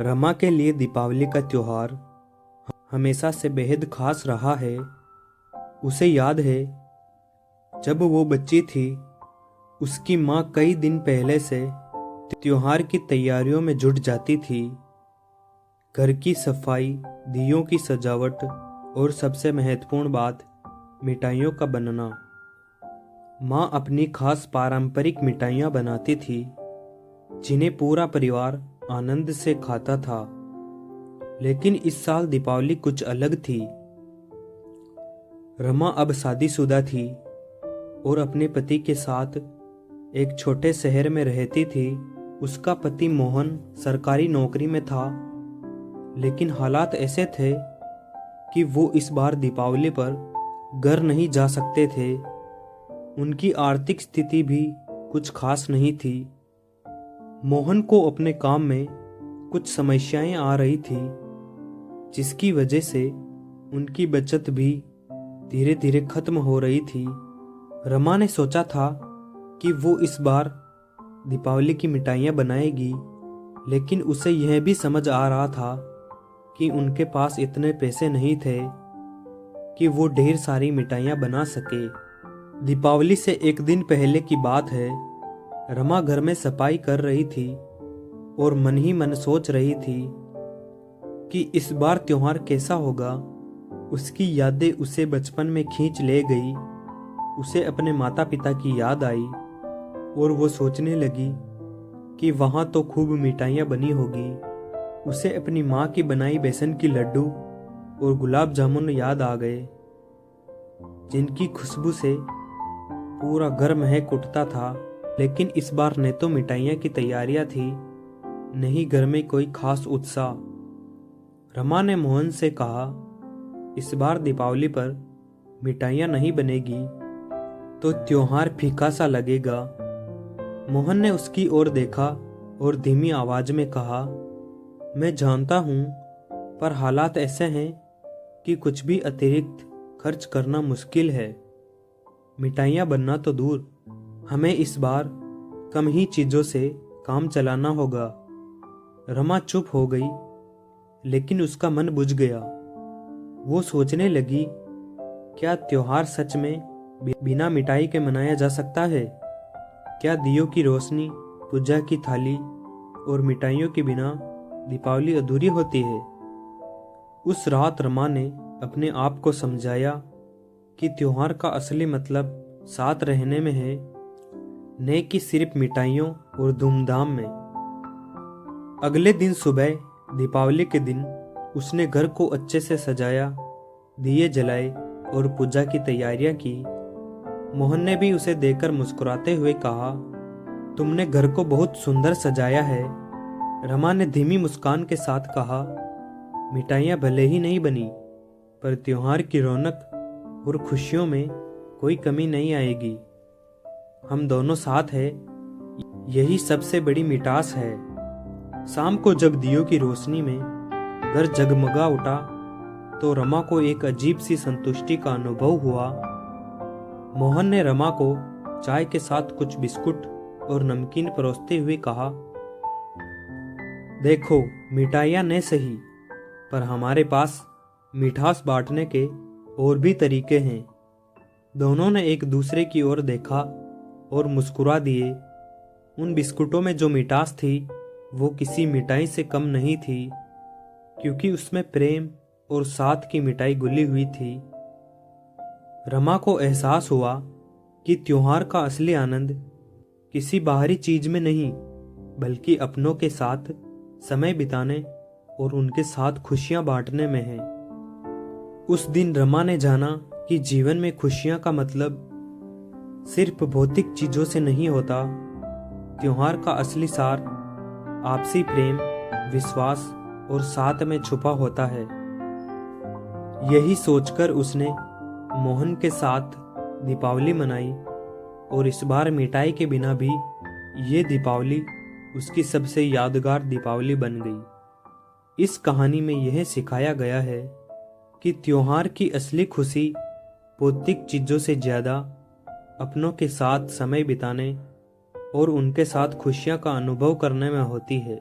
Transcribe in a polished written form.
रमा के लिए दीपावली का त्योहार हमेशा से बेहद खास रहा है। उसे याद है जब वो बच्ची थी, उसकी माँ कई दिन पहले से त्योहार की तैयारियों में जुट जाती थी। घर की सफाई, दियों की सजावट और सबसे महत्वपूर्ण बात, मिठाइयों का बनना। माँ अपनी खास पारंपरिक मिठाइयाँ बनाती थी जिन्हें पूरा परिवार आनंद से खाता था। लेकिन इस साल दीपावली कुछ अलग थी। रमा अब शादीशुदा थी और अपने पति के साथ एक छोटे शहर में रहती थी। उसका पति मोहन सरकारी नौकरी में था, लेकिन हालात ऐसे थे कि वो इस बार दीपावली पर घर नहीं जा सकते थे। उनकी आर्थिक स्थिति भी कुछ खास नहीं थी। मोहन को अपने काम में कुछ समस्याएं आ रही थी, जिसकी वजह से उनकी बचत भी धीरे धीरे खत्म हो रही थी। रमा ने सोचा था कि वो इस बार दीपावली की मिठाइयाँ बनाएगी, लेकिन उसे यह भी समझ आ रहा था कि उनके पास इतने पैसे नहीं थे कि वो ढेर सारी मिठाइयाँ बना सके। दीपावली से एक दिन पहले की बात है। रमा घर में सफाई कर रही थी और मन ही मन सोच रही थी कि इस बार त्योहार कैसा होगा। उसकी यादें उसे बचपन में खींच ले गई। उसे अपने माता पिता की याद आई और वो सोचने लगी कि वहाँ तो खूब मिठाइयाँ बनी होगी। उसे अपनी माँ की बनाई बेसन की लड्डू और गुलाब जामुन याद आ गए, जिनकी खुशबू से पूरा घर महक उठता था। लेकिन इस बार न तो मिठाइयाँ की तैयारियां थी, न ही घर में कोई खास उत्साह। रमा ने मोहन से कहा, इस बार दीपावली पर मिठाइयाँ नहीं बनेगी तो त्योहार फीका सा लगेगा। मोहन ने उसकी ओर देखा और धीमी आवाज में कहा, मैं जानता हूँ, पर हालात ऐसे हैं कि कुछ भी अतिरिक्त खर्च करना मुश्किल है। मिठाइयाँ बनना तो दूर, हमें इस बार कम ही चीजों से काम चलाना होगा। रमा चुप हो गई, लेकिन उसका मन बुझ गया। वो सोचने लगी, क्या त्योहार सच में बिना मिठाई के मनाया जा सकता है? क्या दियों की रोशनी, पूजा की थाली और मिठाइयों के बिना दीपावली अधूरी होती है? उस रात रमा ने अपने आप को समझाया कि त्योहार का असली मतलब साथ रहने में है, न कि सिर्फ मिठाइयों और धूमधाम में। अगले दिन सुबह, दीपावली के दिन, उसने घर को अच्छे से सजाया, दिए जलाए और पूजा की तैयारियां की। मोहन ने भी उसे देखकर मुस्कुराते हुए कहा, तुमने घर को बहुत सुंदर सजाया है। रमा ने धीमी मुस्कान के साथ कहा, मिठाइयाँ भले ही नहीं बनी, पर त्योहार की रौनक और खुशियों में कोई कमी नहीं आएगी। हम दोनों साथ हैं, यही सबसे बड़ी मिठास है। शाम को जब दियों की रोशनी में घर जगमगा उठा तो रमा को एक अजीब सी संतुष्टि का अनुभव हुआ। मोहन ने रमा को चाय के साथ कुछ बिस्कुट और नमकीन परोसते हुए कहा, देखो, मिठाइयाँ न सही, पर हमारे पास मिठास बांटने के और भी तरीके हैं। दोनों ने एक दूसरे की ओर देखा और मुस्कुरा दिए। उन बिस्कुटों में जो मिठास थी वो किसी मिठाई से कम नहीं थी, क्योंकि उसमें प्रेम और साथ की मिठाई घुली हुई थी। रमा को एहसास हुआ कि त्योहार का असली आनंद किसी बाहरी चीज में नहीं, बल्कि अपनों के साथ समय बिताने और उनके साथ खुशियां बांटने में है। उस दिन रमा ने जाना कि जीवन में खुशियां का मतलब सिर्फ भौतिक चीजों से नहीं होता। त्योहार का असली सार आपसी प्रेम, विश्वास और साथ में छुपा होता है। यही सोचकर उसने मोहन के साथ दीपावली मनाई और इस बार मिठाई के बिना भी ये दीपावली उसकी सबसे यादगार दीपावली बन गई। इस कहानी में यह सिखाया गया है कि त्योहार की असली खुशी भौतिक चीजों से ज्यादा अपनों के साथ समय बिताने और उनके साथ खुशियां का अनुभव करने में होती है।